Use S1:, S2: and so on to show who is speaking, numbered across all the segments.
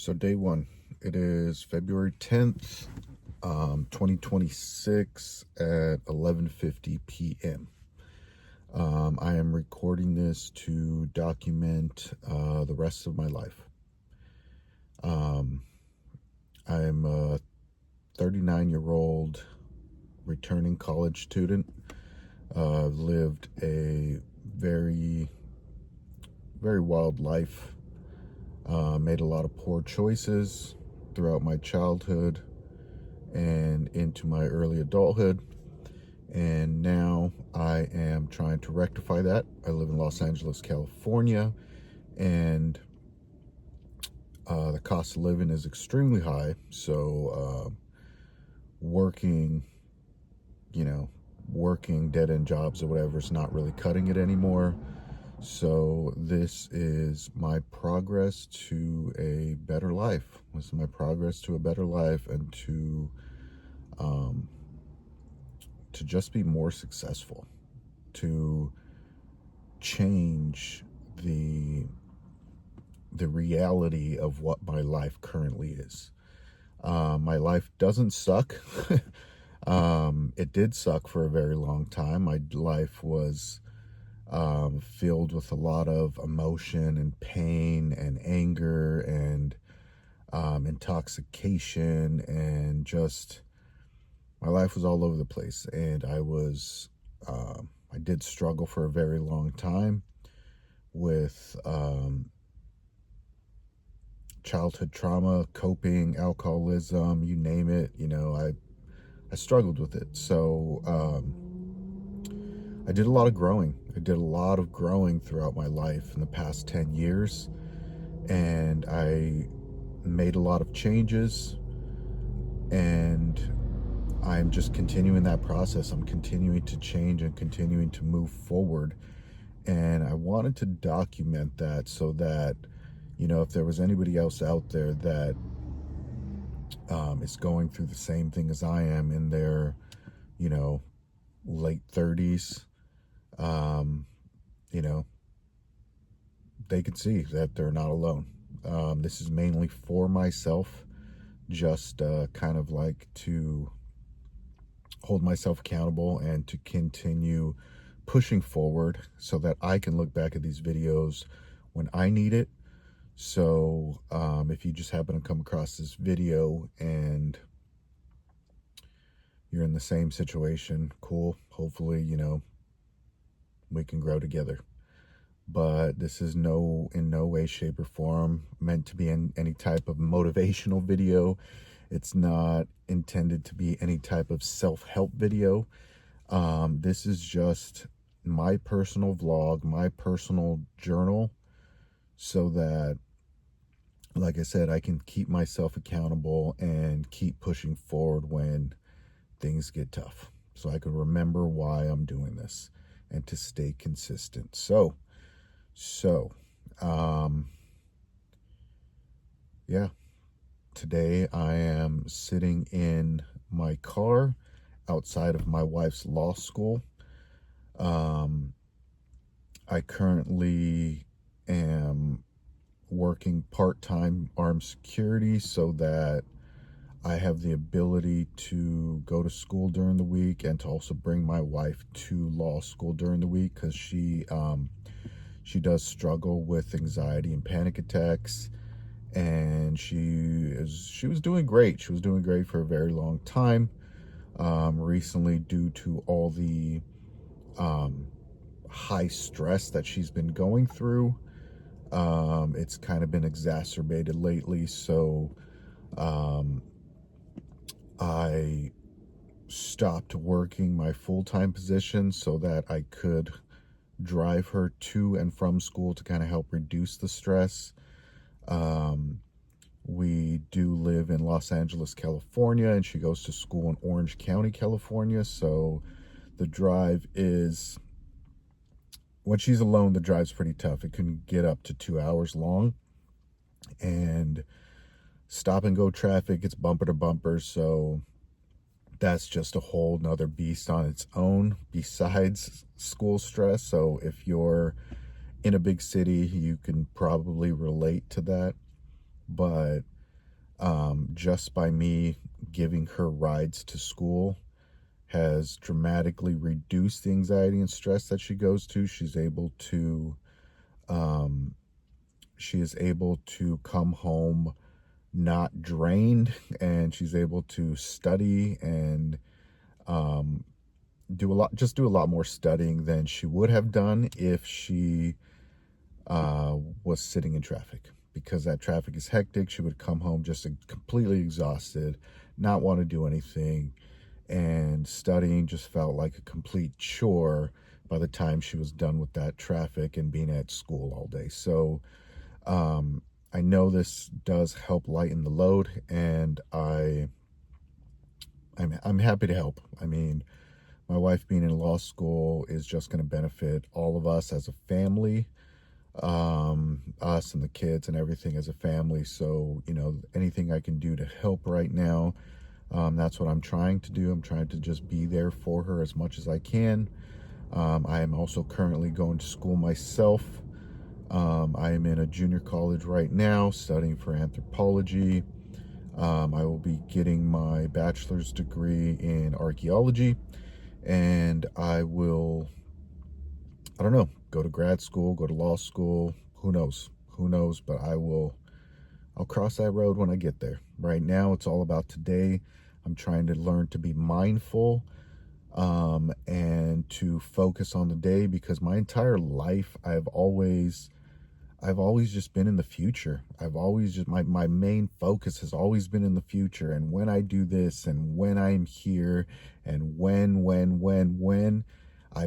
S1: So day one, it is February 10th, 2026 at 11:50 p.m. I am recording this to document the rest of my life. I am a 39-year-old returning college student. I've lived a very, very wild life. Made a lot of poor choices throughout my childhood and into my early adulthood. And now I am trying to rectify that. I live in Los Angeles, California, and the cost of living is extremely high. So working, working dead-end jobs or whatever is not really cutting it anymore. So this is my progress to a better life. This is my progress to a better life and to just be more successful, to change the reality of what my life currently is. My life doesn't suck. It did suck for a very long time. My life was filled with a lot of emotion and pain and anger and intoxication, and just my life was all over the place. And I did struggle for a very long time with childhood trauma, coping, alcoholism, you name it. I struggled with it. So I did a lot of growing. I did a lot of growing throughout my life in the past 10 years. And I made a lot of changes. And I'm just continuing that process. I'm continuing to change and continuing to move forward. And I wanted to document that so that, if there was anybody else out there that is going through the same thing as I am in their, late 30s, you know, they can see that they're not alone. This is mainly for myself, just kind of like to hold myself accountable and to continue pushing forward so that I can look back at these videos when I need it. So if you just happen to come across this video and you're in the same situation, cool. Hopefully, we can grow together. But this is in no way, shape, or form meant to be in any type of motivational video. It's not intended to be any type of self-help video. This is just my personal vlog, my personal journal, so that, like I said, I can keep myself accountable and keep pushing forward when things get tough. So I can remember why I'm doing this and to stay consistent. So, yeah, today I am sitting in my car outside of my wife's law school. I currently am working part-time armed security so that I have the ability to go to school during the week and to also bring my wife to law school during the week, because she does struggle with anxiety and panic attacks, and she was doing great. She was doing great for a very long time. Recently, due to all the high stress that she's been going through, it's kind of been exacerbated lately. So I stopped working my full-time position so that I could drive her to and from school to kind of help reduce the stress. We do live in Los Angeles, California, and she goes to school in Orange County, California. So the drive is, when she's alone, the drive's pretty tough. It can get up to 2 hours long, and stop and go traffic, it's bumper to bumper. So that's just a whole nother beast on its own besides school stress. So if you're in a big city, you can probably relate to that. But just by me giving her rides to school has dramatically reduced the anxiety and stress that she goes to. Um, she is able to come home not drained, and she's able to study and um, do a lot more studying than she would have done if she was sitting in traffic. Because that traffic is hectic, she would come home just completely exhausted, not want to do anything, and studying just felt like a complete chore by the time she was done with that traffic and being at school all day. So um, I know this does help lighten the load, and I'm happy to help. I mean, my wife being in law school is just going to benefit all of us as a family, us and the kids and everything as a family. So, anything I can do to help right now, that's what I'm trying to do. I'm trying to just be there for her as much as I can. I am also currently going to school myself. I am in a junior college right now studying for anthropology. I will be getting my bachelor's degree in archaeology, and I don't know, go to grad school, go to law school. Who knows? Who knows? But I'll cross that road when I get there. Right now, it's all about today. I'm trying to learn to be mindful, and to focus on the day, because my entire life, I've always just been in the future. I've always just, my main focus has always been in the future. And when I do this, and when I'm here, and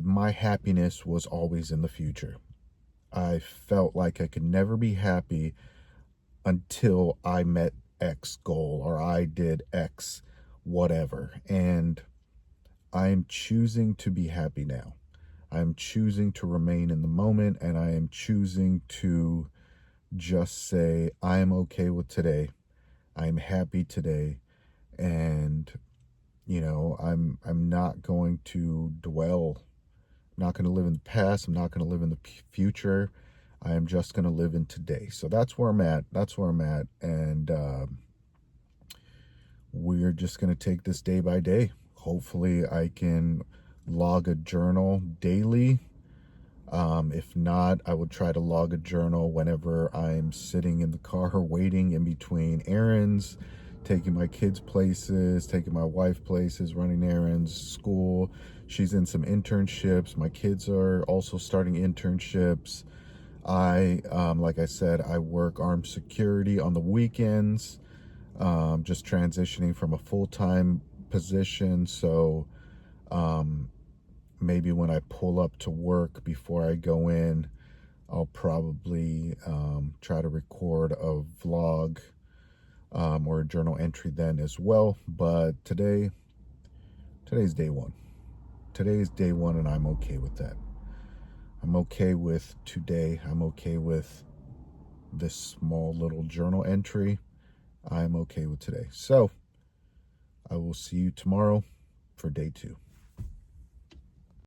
S1: my happiness was always in the future. I felt like I could never be happy until I met X goal, or I did X whatever. And I am choosing to be happy now. I'm choosing to remain in the moment, and I am choosing to just say, I am okay with today. I'm happy today. And, I'm not going to dwell. I'm not going to live in the past. I'm not going to live in the future. I am just going to live in today. So that's where I'm at. That's where I'm at. And we're just going to take this day by day. Hopefully I can log a journal daily. If not, I would try to log a journal whenever I'm sitting in the car waiting in between errands, taking my kids places, taking my wife places, running errands, school. She's in some internships. My kids are also starting internships. Like I said, I work armed security on the weekends, just transitioning from a full-time position. So, maybe when I pull up to work before I go in, I'll probably try to record a vlog, or a journal entry then as well. But today's day one. Today's day one, and I'm okay with that. I'm okay with today. I'm okay with this small little journal entry. I'm okay with today. So I will see you tomorrow for day 2.